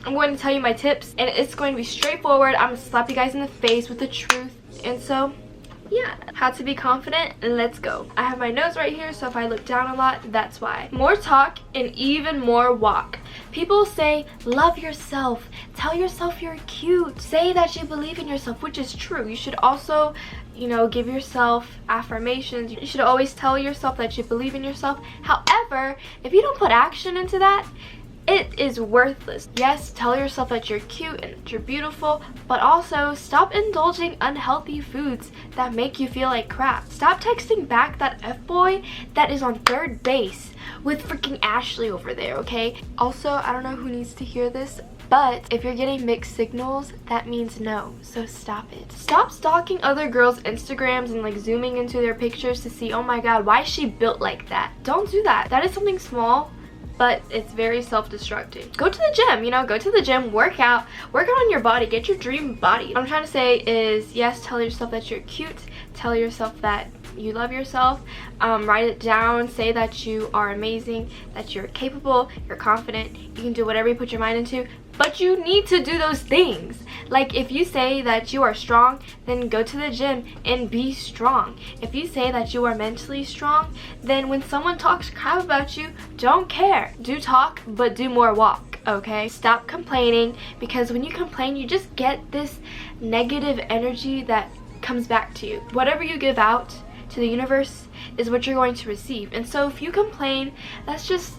I'm going to tell you my tips, and it's going to be straightforward. I'm going to slap you guys in the face with the truth. And so, yeah, how to be confident, let's go. I have my nose right here, so if I look down a lot, that's why. More talk and even more walk. People say, love yourself, tell yourself you're cute, say that you believe in yourself, which is true. You should also, you know, give yourself affirmations. You should always tell yourself that you believe in yourself. However, if you don't put action into that, it is worthless. Yes, tell yourself that you're cute and that you're beautiful, but also stop indulging unhealthy foods that make you feel like crap. Stop texting back that F-boy that is on third base with freaking Ashley over there, okay? Also, I don't know who needs to hear this, but if you're getting mixed signals, that means no, so stop it. Stop stalking other girls' Instagrams and like zooming into their pictures to see, oh my god, why is she built like that? Don't do that. That is something small, but it's very self-destructing. Go to the gym, you know, go to the gym, work out on your body, get your dream body. What I'm trying to say is, yes, tell yourself that you're cute, tell yourself that you love yourself, write it down, say that you are amazing, that you're capable, you're confident, you can do whatever you put your mind into, but you need to do those things. Like, if you say that you are strong, then go to the gym and be strong. If you say that you are mentally strong, then when someone talks crap about you, don't care. Do talk, but do more walk, okay? Stop complaining, because when you complain, you just get this negative energy that comes back to you. Whatever you give out to the universe is what you're going to receive. And so if you complain, that's just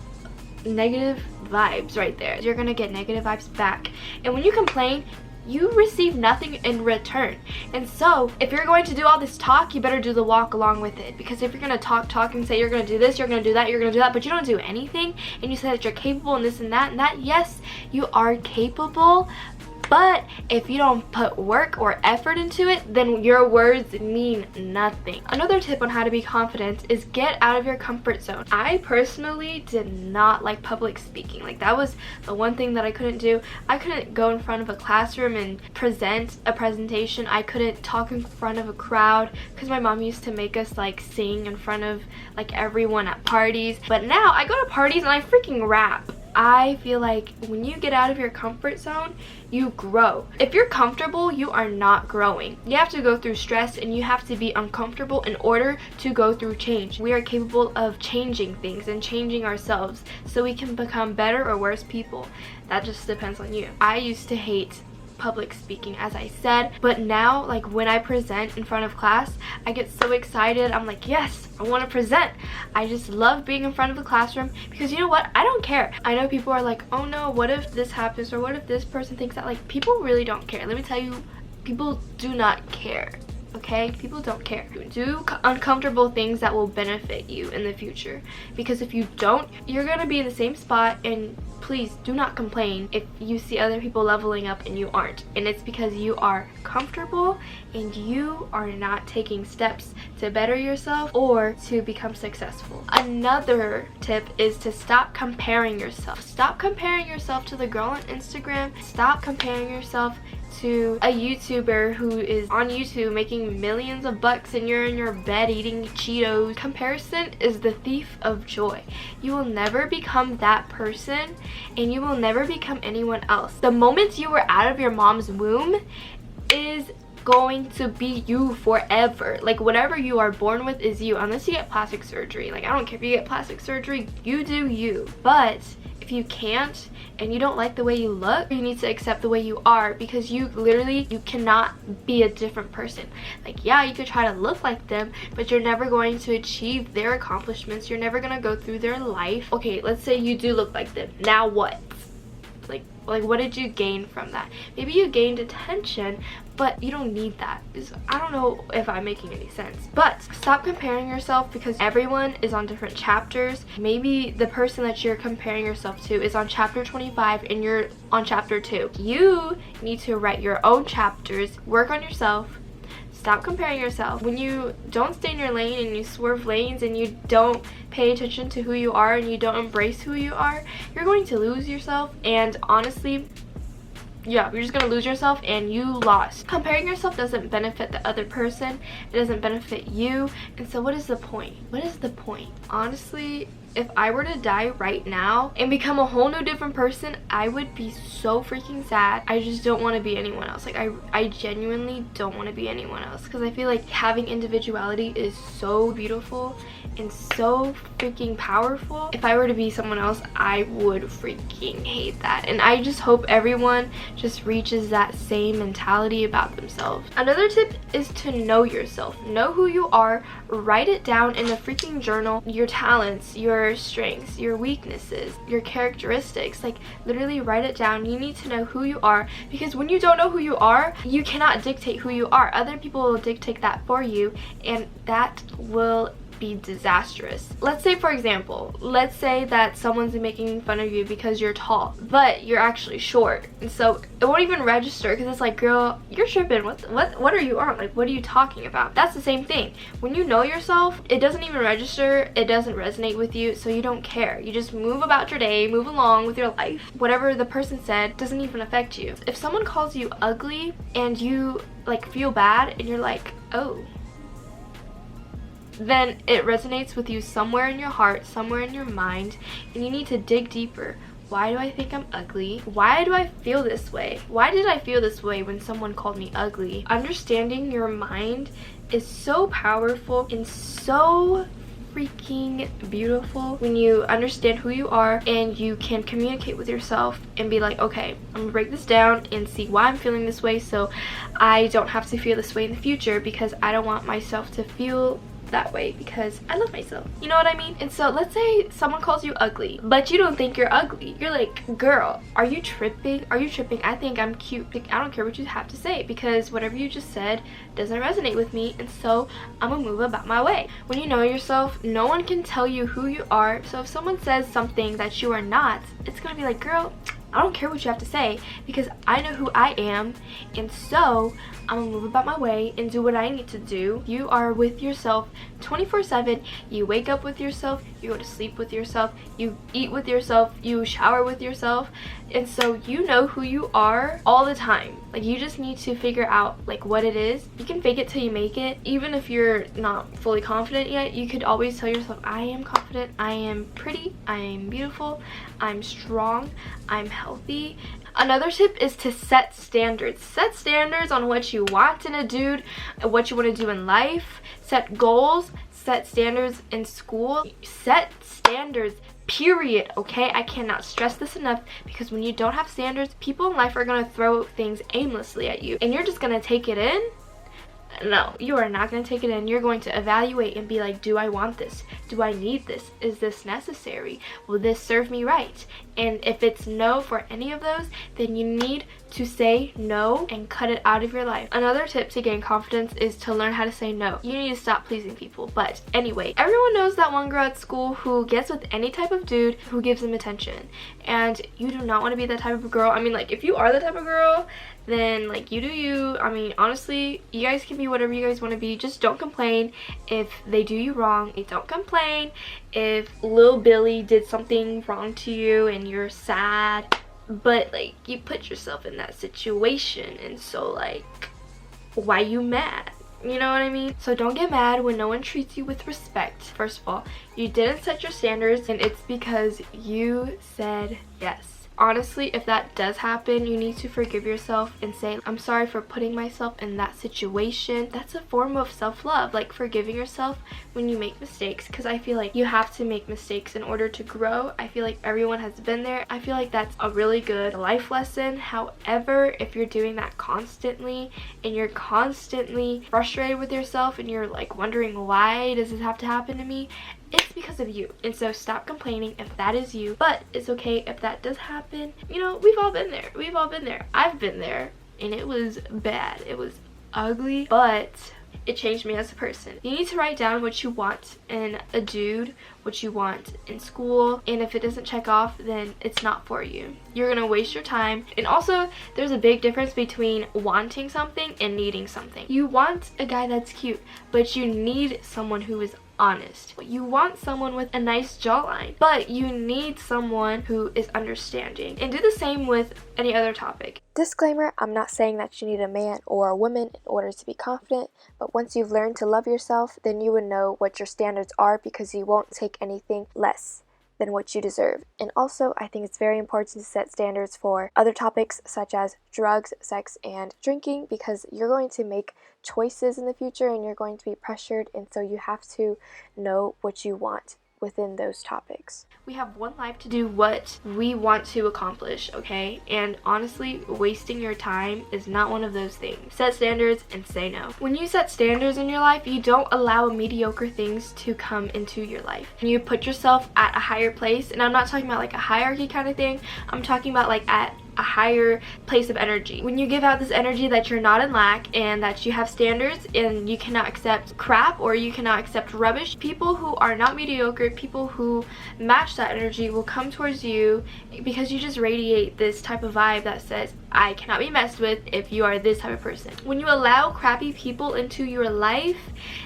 negative vibes right there. You're gonna get negative vibes back. And when you complain, you receive nothing in return. And so if you're going to do all this talk, you better do the walk along with it. Because if you're gonna talk and say you're gonna do this, you're gonna do that, you're gonna do that, but you don't do anything, and you say that you're capable and this and that, yes, you are capable, but if you don't put work or effort into it, then your words mean nothing. Another tip on how to be confident is get out of your comfort zone. I personally did not like public speaking. Like, that was the one thing that I couldn't do. I couldn't go in front of a classroom and present a presentation. I couldn't talk in front of a crowd because my mom used to make us like sing in front of like everyone at parties. But now I go to parties and I freaking rap. I feel like when you get out of your comfort zone, you grow. If you're comfortable, you are not growing. You have to go through stress and you have to be uncomfortable in order to go through change. We are capable of changing things and changing ourselves so we can become better or worse people. That just depends on you. I used to hate public speaking, as I said, but now, like, when I present in front of class, I get so excited. I'm like, yes, I want to present. I just love being in front of the classroom because, you know what, I don't care. I know people are like, oh no, what if this happens, or what if this person thinks that? Like, people really don't care. Let me tell you, people do not care. Okay, people don't care. Do uncomfortable things that will benefit you in the future, because if you don't, you're gonna be in the same spot. And please do not complain if you see other people leveling up and you aren't, and it's because you are comfortable and you are not taking steps to better yourself or to become successful. Another tip is to stop comparing yourself. Stop comparing yourself to the girl on Instagram. Stop comparing yourself to a YouTuber who is on YouTube making millions of bucks and you're in your bed eating Cheetos. Comparison is the thief of joy. You will never become that person, and you will never become anyone else. The moment you were out of your mom's womb is going to be you forever. Like, whatever you are born with is you, unless you get plastic surgery. Like, I don't care if you get plastic surgery, you do you. But if you can't and you don't like the way you look, you need to accept the way you are, because you cannot be a different person. Like, yeah, you could try to look like them, but you're never going to achieve their accomplishments. You're never gonna go through their life. Okay, let's say you do look like them. Now what? Like what did you gain from that? Maybe you gained attention, but you don't need that. I don't know if I'm making any sense. But stop comparing yourself, because everyone is on different chapters. Maybe the person that you're comparing yourself to is on chapter 25 and you're on chapter 2. You need to write your own chapters, work on yourself. Stop comparing yourself. When you don't stay in your lane and you swerve lanes and you don't pay attention to who you are and you don't embrace who you are, you're going to lose yourself. And honestly, yeah, you're just gonna lose yourself and you lost. Comparing yourself doesn't benefit the other person. It doesn't benefit you. And so what is the point? What is the point? Honestly, if I were to die right now and become a whole new different person, I would be so freaking sad. I just don't want to be anyone else. Like I genuinely don't want to be anyone else, because I feel like having individuality is so beautiful and so freaking powerful. If I were to be someone else, I would freaking hate that. And I just hope everyone just reaches that same mentality about themselves. Another tip is to know yourself. Know who you are. Write it down in a freaking journal. Your talents, your strengths, your weaknesses, your characteristics. Like, literally write it down. You need to know who you are, because when you don't know who you are, you cannot dictate who you are. Other people will dictate that for you, and that will be disastrous. Let's say, for example, let's say that someone's making fun of you because you're tall, but you're actually short, and so it won't even register, because it's like, girl, you're tripping. What are you on? Like, what are you talking about? That's the same thing. When you know yourself, it doesn't even register. It doesn't resonate with you, so you don't care. You just move about your day, move along with your life. Whatever the person said doesn't even affect you. If someone calls you ugly and you like feel bad and you're like, oh, then it resonates with you somewhere in your heart, somewhere in your mind, and you need to dig deeper. Why do I think I'm ugly? Why do I feel this way? Why did I feel this way when someone called me ugly? Understanding your mind is so powerful and so freaking beautiful when you understand who you are and you can communicate with yourself and be like, okay, I'm gonna break this down and see why I'm feeling this way, so I don't have to feel this way in the future, because I don't want myself to feel that way, because I love myself. You know what I mean? And so let's say someone calls you ugly, but you don't think you're ugly. You're like, girl, are you tripping? Are you tripping? I think I'm cute. I don't care what you have to say, because whatever you just said doesn't resonate with me, and so I'm gonna move about my way. When you know yourself, no one can tell you who you are. So if someone says something that you are not, it's gonna be like, girl, I don't care what you have to say, because I know who I am, and so I'm gonna move about my way and do what I need to do. You are with yourself 24/7. You wake up with yourself, you go to sleep with yourself, you eat with yourself, you shower with yourself, and so you know who you are all the time. Like, you just need to figure out like what it is. You can fake it till you make it. Even if you're not fully confident yet, you could always tell yourself, I am confident, I am pretty, I am beautiful, I'm strong, I'm healthy. Another tip is to set standards. Set standards on what you want in a dude, what you want to do in life. Set goals, set standards in school. Set standards, period, okay? I cannot stress this enough, because when you don't have standards, people in life are going to throw things aimlessly at you, and you're just going to take it in. No, you are not going to take it in. You're going to evaluate and be like, do I want this? Do I need this? Is this necessary? Will this serve me right? And if it's no for any of those, then you need to say no and cut it out of your life. Another tip to gain confidence is to learn how to say no. You need to stop pleasing people. But anyway, everyone knows that one girl at school who gets with any type of dude who gives them attention. And you do not want to be that type of girl. I mean, like, if you are the type of girl, then like, you do you. I mean, honestly, you guys can be whatever you guys want to be. Just don't complain if they do you wrong. Don't complain if Lil Billy did something wrong to you and you're sad, but like, you put yourself in that situation, and so like, why you mad? You know what I mean? So don't get mad when no one treats you with respect. First of all, you didn't set your standards, and it's because you said yes. Honestly, if that does happen, you need to forgive yourself and say, I'm sorry for putting myself in that situation. That's a form of self-love, like forgiving yourself when you make mistakes, because I feel like you have to make mistakes in order to grow. I feel like everyone has been there. I feel like that's a really good life lesson. However, if you're doing that constantly and you're constantly frustrated with yourself and you're like wondering, why does this have to happen to me? It's because of you. And so stop complaining if that is you. But it's okay if that does happen. You know, we've all been there. We've all been there. I've been there, and it was bad. It was ugly, but it changed me as a person. You need to write down what you want in a dude, what you want in school, and if it doesn't check off, then it's not for you. You're gonna waste your time. And also, there's a big difference between wanting something and needing something. You want a guy that's cute, but you need someone who is honest. You want someone with a nice jawline, but you need someone who is understanding. And do the same with any other topic. Disclaimer, I'm not saying that you need a man or a woman in order to be confident, but once you've learned to love yourself, then you would know what your standards are, because you won't take anything less. than what you deserve. And also, I think it's very important to set standards for other topics such as drugs, sex, and drinking, because you're going to make choices in the future and you're going to be pressured, and so you have to know what you want within those topics. We have one life to do what we want to accomplish, okay? And honestly, wasting your time is not one of those things. Set standards and say no. When you set standards in your life, you don't allow mediocre things to come into your life. You put yourself at a higher place, and I'm not talking about like a hierarchy kind of thing. I'm talking about like at a higher place of energy. When you give out this energy that you're not in lack and that you have standards and you cannot accept crap or you cannot accept rubbish, people who are not mediocre, people who match that energy will come towards you because you just radiate this type of vibe that says, I cannot be messed with if you are this type of person. When you allow crappy people into your life,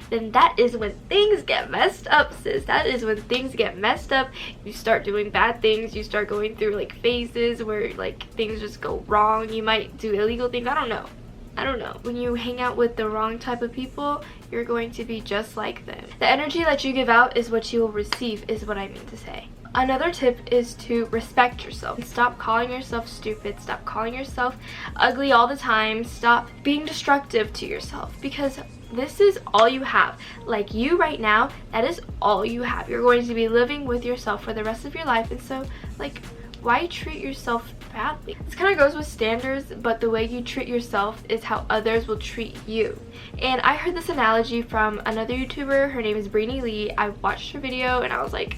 then that is when things get messed up, sis. That is when things get messed up. You start doing bad things. You start going through like phases where like things just go wrong. You might do illegal things. I don't know. When you hang out with the wrong type of people, you're going to be just like them. The energy that you give out is what you will receive, is what I mean to say. Another tip is to respect yourself. Stop calling yourself stupid. Stop calling yourself ugly all the time. Stop being destructive to yourself, because this is all you have. Like you right now, that is all you have. You're going to be living with yourself for the rest of your life, and so like, why treat yourself badly? This kind of goes with standards, but the way you treat yourself is how others will treat you. And I heard this analogy from another YouTuber. Her name is Baddie Lee. I watched her video and I was like,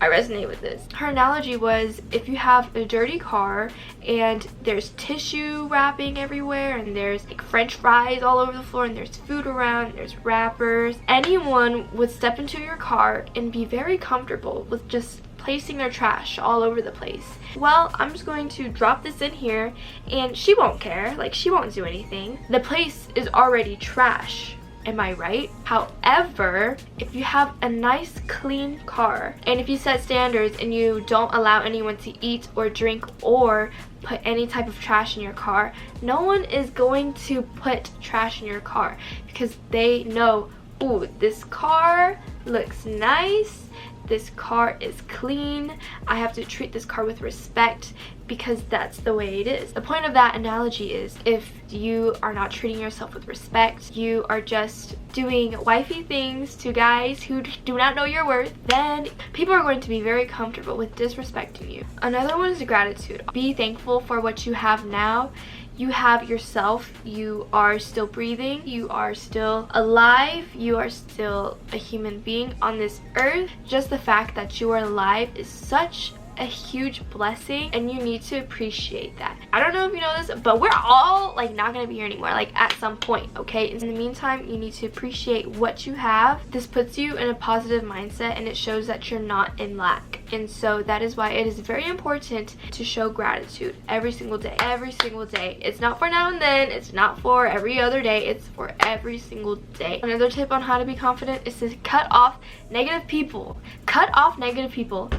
I resonate with this. Her analogy was, if you have a dirty car and there's tissue wrapping everywhere and there's like french fries all over the floor and there's food around and there's wrappers, anyone would step into your car and be very comfortable with just placing their trash all over the place. Well, I'm just going to drop this in here and she won't care. Like, she won't do anything. The place is already trash. Am I right? However, if you have a nice clean car and if you set standards and you don't allow anyone to eat or drink or put any type of trash in your car, no one is going to put trash in your car because they know, ooh, this car looks nice, this car is clean, I have to treat this car with respect because that's the way it is. The point of that analogy is, if you are not treating yourself with respect, you are just doing wifey things to guys who do not know your worth, then people are going to be very comfortable with disrespecting you. Another one is gratitude. Be thankful for what you have now. You have yourself, you are still breathing, you are still alive, you are still a human being on this earth. Just the fact that you are alive is such a huge blessing, and you need to appreciate that. I don't know if you know this, but we're all like not gonna be here anymore, like at some point, okay? In the meantime, you need to appreciate what you have. This puts you in a positive mindset and it shows that you're not in lack. And so that is why it is very important to show gratitude every single day. Every single day. It's not for now and then, it's not for every other day, it's for every single day. Another tip on how to be confident is to cut off negative people. Cut off negative people.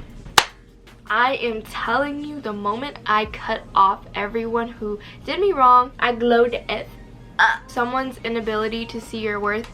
I am telling you, the moment I cut off everyone who did me wrong, I glowed it up. Someone's inability to see your worth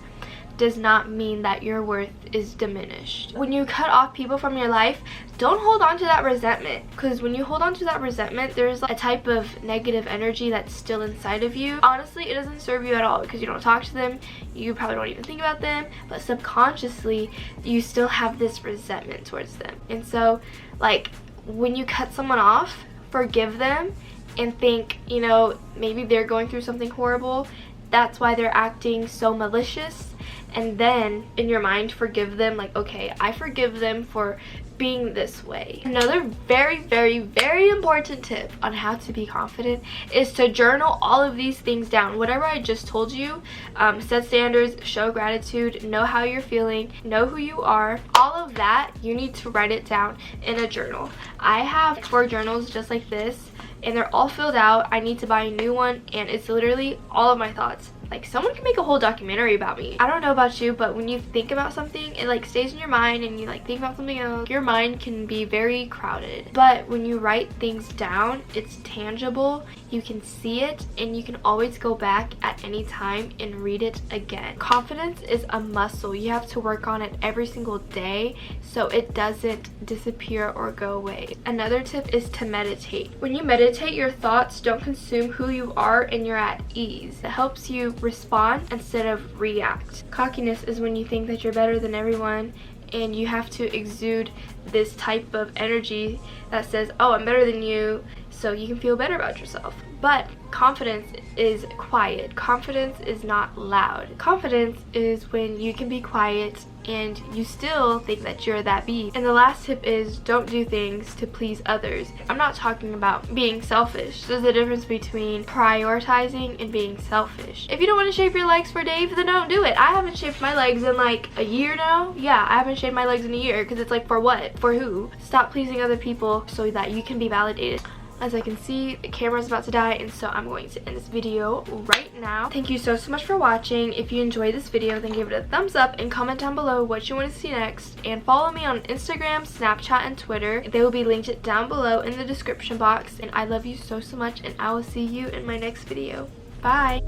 does not mean that your worth is diminished. When you cut off people from your life, don't hold on to that resentment, because when you hold on to that resentment, there's a type of negative energy that's still inside of you. Honestly, it doesn't serve you at all because you don't talk to them, you probably don't even think about them, but subconsciously you still have this resentment towards them. And so like, when you cut someone off, forgive them and think, you know, maybe they're going through something horrible, that's why they're acting so malicious, and then in your mind forgive them, like, okay, I forgive them for being this way. Another very, very, very important tip on how to be confident is to journal all of these things down. Whatever I just told you, set standards, show gratitude, know how you're feeling, know who you are, all of that, you need to write it down in a journal. I have 4 journals just like this, and they're all filled out. I need to buy a new one, and it's literally all of my thoughts. Like, someone can make a whole documentary about me. I don't know about you, but when you think about something, it like stays in your mind, and you like think about something else. Your mind can be very crowded. But when you write things down, it's tangible. You can see it, and you can always go back at any time and read it again. Confidence is a muscle. You have to work on it every single day so it doesn't disappear or go away. Another tip is to meditate. When you meditate, your thoughts don't consume who you are and you're at ease. It helps you respond instead of react. Cockiness is when you think that you're better than everyone, and you have to exude this type of energy that says, oh, I'm better than you, so you can feel better about yourself. But confidence is quiet. Confidence is not loud. Confidence is when you can be quiet and you still think that you're that bee. And the last tip is don't do things to please others. I'm not talking about being selfish. There's a difference between prioritizing and being selfish. If you don't want to shave your legs for Dave, then don't do it. I haven't shaved my legs in like a year now. Yeah, I haven't shaved my legs in a year because it's like, for what? For who? Stop pleasing other people so that you can be validated. As I can see, the camera's about to die, and so I'm going to end this video right now. Thank you so much for watching. If you enjoyed this video, then give it a thumbs up and comment down below what you want to see next. And follow me on Instagram, Snapchat, and Twitter. They will be linked down below in the description box. And I love you so much, and I will see you in my next video. Bye!